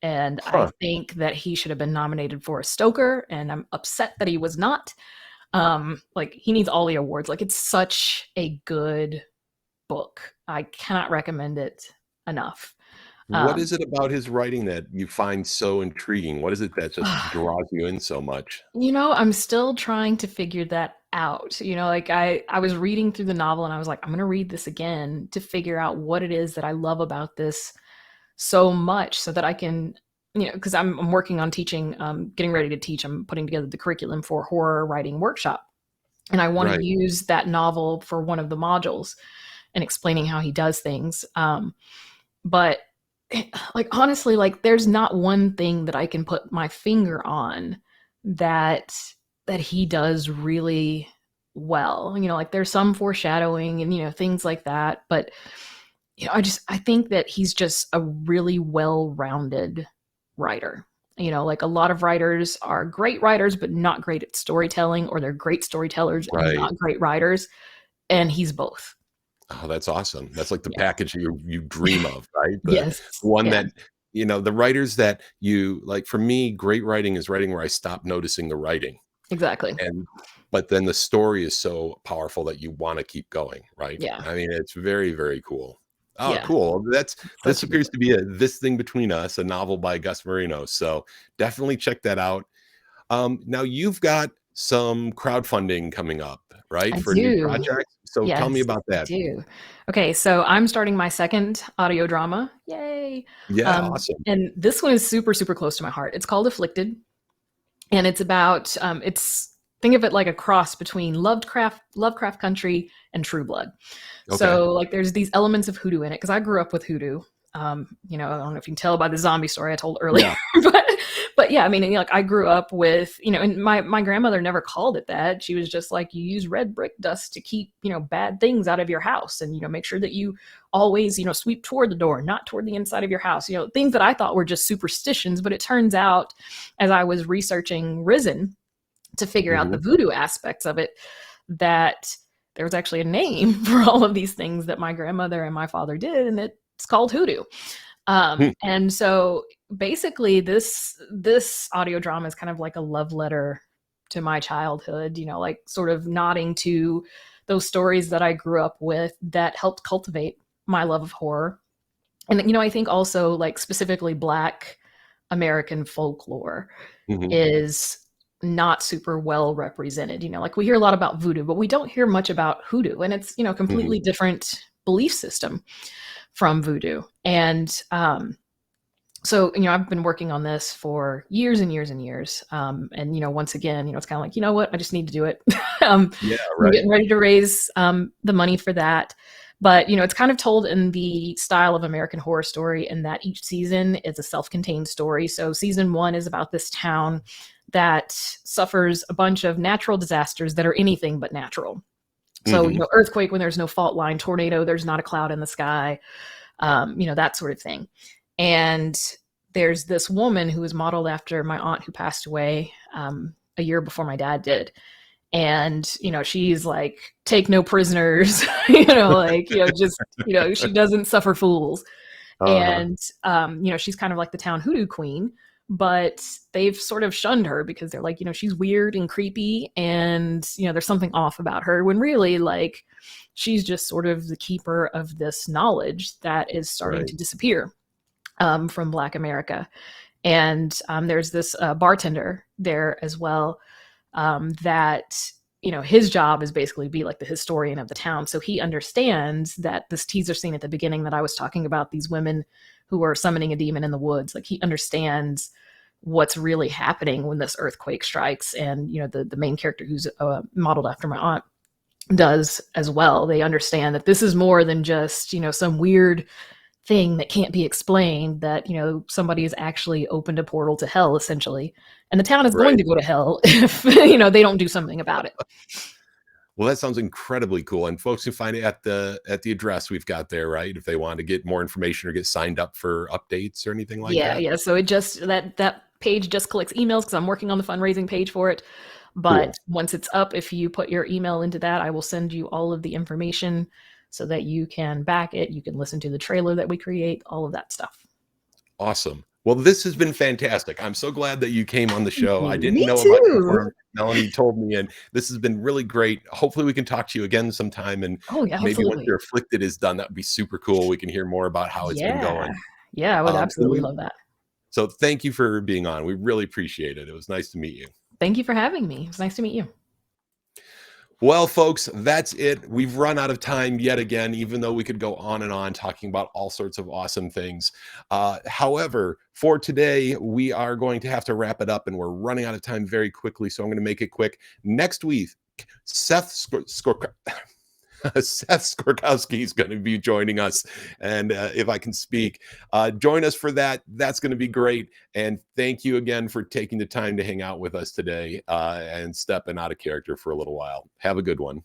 And I Huh. think that he should have been nominated for a Stoker, and I'm upset that he was not. Like, he needs all the awards. Like, it's such a good book. I cannot recommend it enough. What Um, is it about his writing that you find so intriguing? What is it that just draws you in so much? I'm still trying to figure that out. Like I was reading through the novel and I was like, I'm going to read this again to figure out what it is that I love about this so much so that I can, because I'm working on teaching, getting ready to teach. I'm putting together the curriculum for horror writing workshop. And I want to Right. use that novel for one of the modules and explaining how he does things. But like honestly, like there's not one thing that I can put my finger on that he does really well. Like there's some foreshadowing and things like that, but I think that he's just a really well-rounded writer. Like a lot of writers are great writers but not great at storytelling, or they're great storytellers and Right. not great writers, and he's both. Oh, that's awesome. That's like the Yeah. package you dream of, right? The Yes. one Yeah. that, the writers that you like. For me, great writing is writing where I stop noticing the writing. Exactly. And but then the story is so powerful that you wanna keep going, right? Yeah. I mean, it's very, very cool. Oh, Yeah. cool. This Such a good appears book. to be This Thing Between Us, a novel by Gus Marino, so definitely check that out. Now you've got some crowdfunding coming up, right, I for new do. projects? So tell me Yes, about I that. do. Okay, so I'm starting my second audio drama. Yay. Yeah, awesome. And this one is super, super close to my heart. It's called Afflicted. And it's about it's think of it like a cross between Lovecraft Country and True Blood. Okay. So like there's these elements of hoodoo in it because I grew up with hoodoo. I don't know if you can tell by the zombie story I told earlier, Yeah. but yeah, I mean, like I grew up with, and my grandmother never called it that. She was just like, you use red brick dust to keep, bad things out of your house, and make sure that you always, sweep toward the door, not toward the inside of your house. Things that I thought were just superstitions, but it turns out, as I was researching Risen to figure out the Mhm. voodoo aspects of it, that there was actually a name for all of these things that my grandmother and my father did, and it's called hoodoo. Hmm. And so basically this audio drama is kind of like a love letter to my childhood, like sort of nodding to those stories that I grew up with that helped cultivate my love of horror. And I think also like specifically Black American folklore Mhm. is not super well represented. Like we hear a lot about voodoo, but we don't hear much about hoodoo, and it's Mhm. completely different belief system from voodoo. And so I've been working on this for years and years and years. And once again, it's kind of like, what, I just need to do it. Yeah, I'm right. getting ready to raise the money for that. But it's kind of told in the style of American Horror Story, in that each season is a self-contained story. So season 1 is about this town that suffers a bunch of natural disasters that are anything but natural. So Mhm. earthquake when there's no fault line, tornado, there's not a cloud in the sky, that sort of thing. And there's this woman who was modeled after my aunt who passed away a year before my dad did. And, she's like, take no prisoners, like, just, she doesn't suffer fools. Uh-huh. And, she's kind of like the town hoodoo queen, but they've sort of shunned her because they're like, she's weird and creepy, and, there's something off about her, when really, like, she's just sort of the keeper of this knowledge that is starting Right. to disappear from Black America. And there's this bartender there as well, that his job is basically be like the historian of the town. So he understands that this teaser scene at the beginning that I was talking about, these women who are summoning a demon in the woods, like he understands what's really happening when this earthquake strikes. And the main character, who's modeled after my aunt, does as well. They understand that this is more than just some weird thing that can't be explained, that somebody has actually opened a portal to hell, essentially, and the town is going Right. to go to hell if they don't do something about it. Well, that sounds incredibly cool, and folks can find it at the address we've got there, right? If they want to get more information or get signed up for updates or anything like Yeah, that? yeah, so it just that page just collects emails because I'm working on the fundraising page for it. But Cool. once it's up, if you put your email into that, I will send you all of the information so that you can back it, you can listen to the trailer that we create, all of that stuff. Awesome. Well, this has been fantastic. I'm so glad that you came on the Thank show. I you. didn't Me know about you too. before Melanie told me, and this has been really great. Hopefully, we can talk to you again sometime, and Oh, yeah, maybe once absolutely. you're afflicted is done, that would be super cool. We can hear more about how it's been Yeah. going. Yeah, I would So absolutely love that. thank you for being on. We really appreciate it. It was nice to meet you. Thank you for having me. It was nice to meet you. Well, folks, that's it. We've run out of time yet again, even though we could go on and on talking about all sorts of awesome things. However, for today, we are going to have to wrap it up, and we're running out of time very quickly. So I'm going to make it quick. Next week, Seth Seth Skorkowski is going to be joining us. And if I can speak, join us for that. That's going to be great. And thank you again for taking the time to hang out with us today and stepping out of character for a little while. Have a good one.